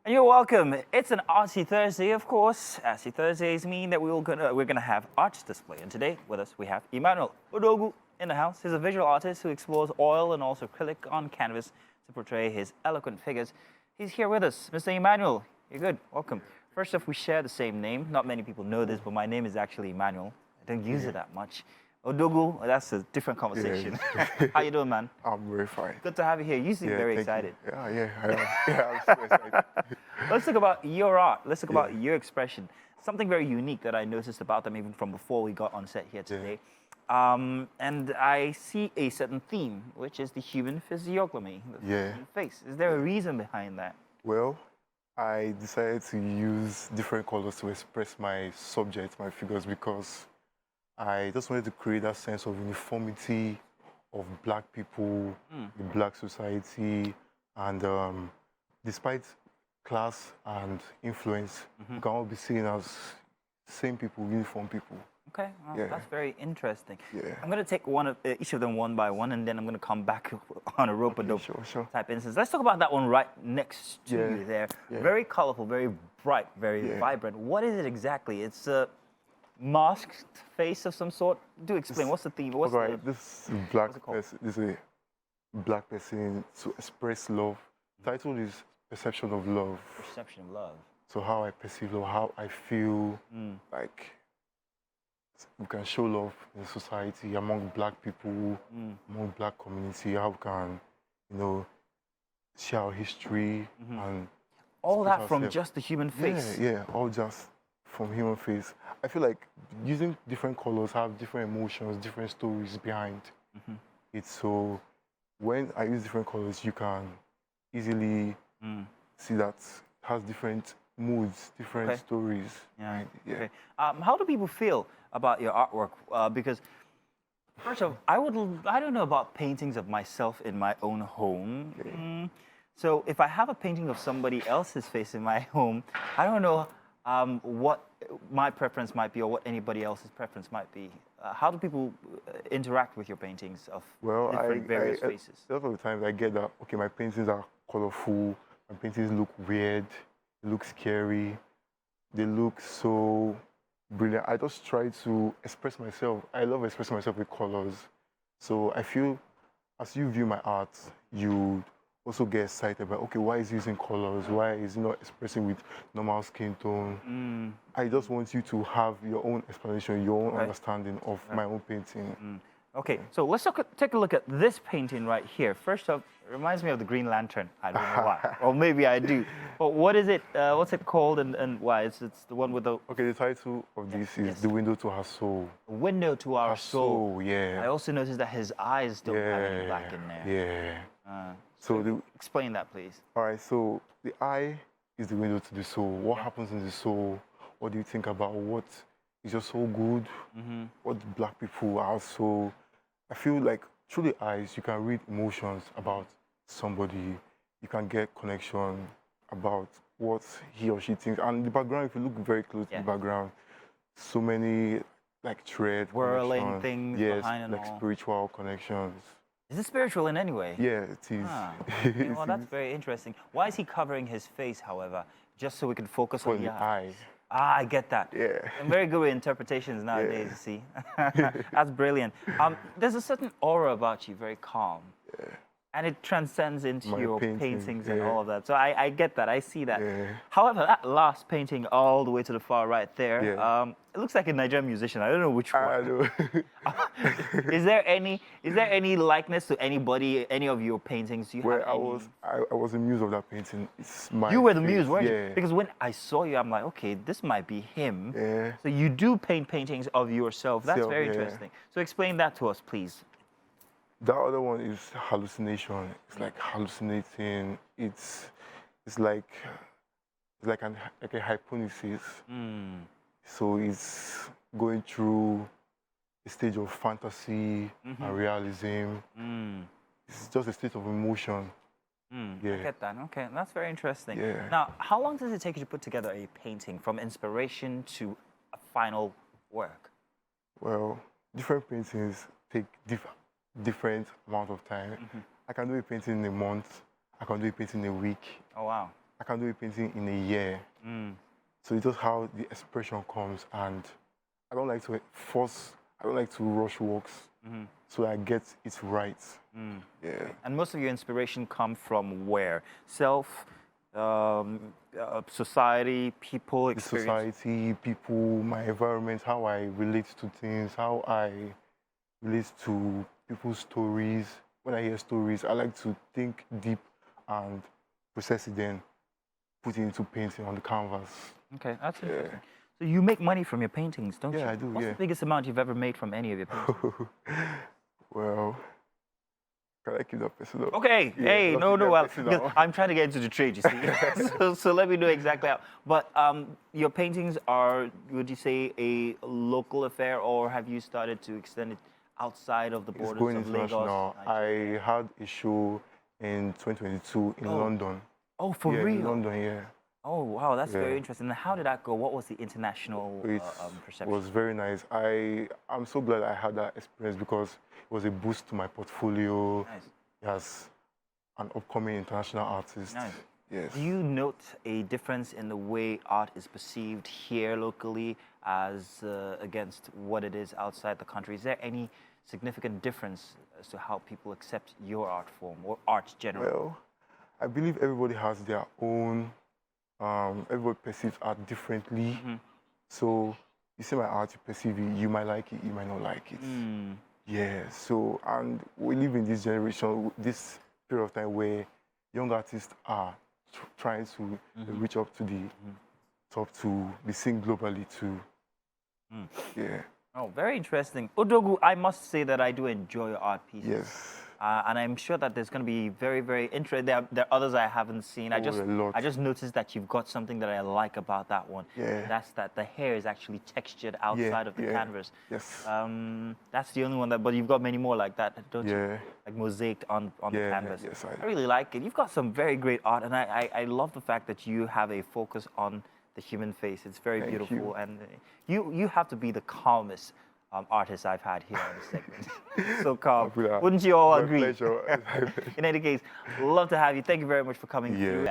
And you're welcome. It's an Artsy Thursday, of course. Artsy Thursdays mean that we're gonna have art display. And today with us we have Emmanuel Odogwu in the house. He's a visual artist who explores oil and also acrylic on canvas to portray his eloquent figures. He's here with us. Mr. Emmanuel, you're good. Welcome. First off, we share the same name. Not many people know this, but my name is actually Emmanuel. I don't use it that much. Odogwu, that's a different conversation. How you doing, man? I'm very fine. Good to have you here. You seem very excited. You. I am. Yeah, I'm so excited. Let's talk about your art. Let's talk about your expression. Something very unique that I noticed about them even from before we got on set here today. And I see a certain theme, which is the human physiognomy, the human face. Is there a reason behind that? Well, I decided to use different colors to express my subject, my figures, because I just wanted to create that sense of uniformity of Black people, the Black society, and despite class and influence, we can all be seen as same people, uniform people. Okay, well, that's very interesting. Yeah. I'm going to take each of them one by one, and then I'm going to come back on a rope-a-dope type instance. Let's talk about that one right next to you there. Very colorful, very bright, very vibrant. What is it exactly? It's a masked face of some sort. Do explain. What's the theme? This is a Black person to express love. The title is Perception of Love. Perception of Love. So how I perceive love, how I feel like we can show love in society among Black people, among Black community, how we can, share our history and all that from just the human face. Yeah, all just from human face. I feel like using different colors have different emotions, different stories behind it. So when I use different colors, you can easily see that it has different moods, different stories. Yeah. Okay. How do people feel about your artwork? Because first of all, I don't know about paintings of myself in my own home. So if I have a painting of somebody else's face in my home, I don't know what my preference might be or what anybody else's preference might be. How do people interact with your paintings of various faces? A lot of the times I get that, okay, my paintings are colorful, my paintings look weird, they look scary, they look so brilliant. I just try to express myself. I love expressing myself with colors. So I feel as you view my art, you also get excited about, okay, why is he using colors? Why is he not expressing with normal skin tone? I just want you to have your own explanation, your own understanding of my own painting. Okay, so let's take a look at this painting right here. First off, it reminds me of the Green Lantern. I don't know why. Or maybe I do. But what is it? What's it called and why? It's the one with the... Okay, the title of this is The Window to Her Soul. Window to Our Soul. Yeah. I also noticed that his eyes don't have any black in there. Yeah. So explain that, please. All right, so the eye is the window to the soul. What happens in the soul? What do you think about? What is your soul good? What Black people are so... I feel like through the eyes, you can read emotions about somebody. You can get connection about what he or she thinks. And the background, if you look very close to the background, so many like thread, whirling things behind and like spiritual connections. Is it spiritual in any way? Yeah, it is. Okay, well, that's very interesting. Why is he covering his face, however? Just so we can focus on the eyes. I get that. Yeah. I'm very good with interpretations nowadays, you see. That's brilliant. There's a certain aura about you, very calm. Yeah. And it transcends into your paintings and all of that. So I get that. I see that. Yeah. However, that last painting all the way to the far right there, it looks like a Nigerian musician. I don't know which one. I know. Is there any likeness to anybody, any of your paintings? I was the muse of that painting. You were the muse, weren't you? Because when I saw you, I'm like, okay, this might be him. Yeah. So you do paint paintings of yourself. That's very interesting. So explain that to us, please. The other one is hallucination. It's like hallucinating. It's like a hypothesis. So it's going through a stage of fantasy and realism. It's just a state of emotion. I get that. Okay, that's very interesting. Yeah. Now, how long does it take you to put together a painting from inspiration to a final work? Well, different paintings take different amount of time. I can do a painting in a month. I can do a painting in a week. Oh, wow. I can do a painting in a year. So it's just how the expression comes, and I don't like to force. I don't like to rush works, so I get it right. Yeah. And most of your inspiration come from where? Self, society, people, The experience? society, people, my environment, how I relate to things, how I relate to people's stories. When I hear stories, I like to think deep and process it, then put it into painting on the canvas. Okay, that's interesting. So you make money from your paintings, don't you? Yeah, I do. What's the biggest amount you've ever made from any of your paintings? Well, can I keep that personal? Okay, Yeah, hey, not no, to get well, personal. because I'm trying to get into the trade, you see. so let me know exactly how. But your paintings are, would you say, a local affair, or have you started to extend it outside of the It's borders going of Lagos? international. I had a show in 2022 in London. Oh, for yeah, real? in London, yeah. Oh, wow, that's very Yeah. interesting. And how did that go? What was the international It perception? was very nice. I'm so glad I had that experience because it was a boost to my portfolio Nice. as an upcoming international artist. Nice. Yes. Do you note a difference in the way art is perceived here locally as against what it is outside the country? Is there any significant difference as to how people accept your art form or art generally? Well, I believe everybody has their own, everybody perceives art differently. So you see my art, you perceive it, you might like it, you might not like it. Yeah, so, and we live in this generation, this period of time where young artists are trying to reach up to the top, to be seen globally too. Yeah. Oh, very interesting. Odogwu, I must say that I do enjoy your art pieces. Yes. And I'm sure that there's going to be very, very interesting. There are others I haven't seen. a lot. I just noticed that you've got something that I like about that one. Yeah. That's that the hair is actually textured outside of the canvas. Yes. That's the only one that, but you've got many more like that, don't you? Yeah. Like mosaic on the canvas. Yes, I really like it. You've got some very great art, and I love the fact that you have a focus on the human face. It's very Thank beautiful, you. and you have to be the calmest artist I've had here on the segment. So calm. Wouldn't you all My agree? pleasure. In any case, love to have you. Thank you very much for coming Yeah. through.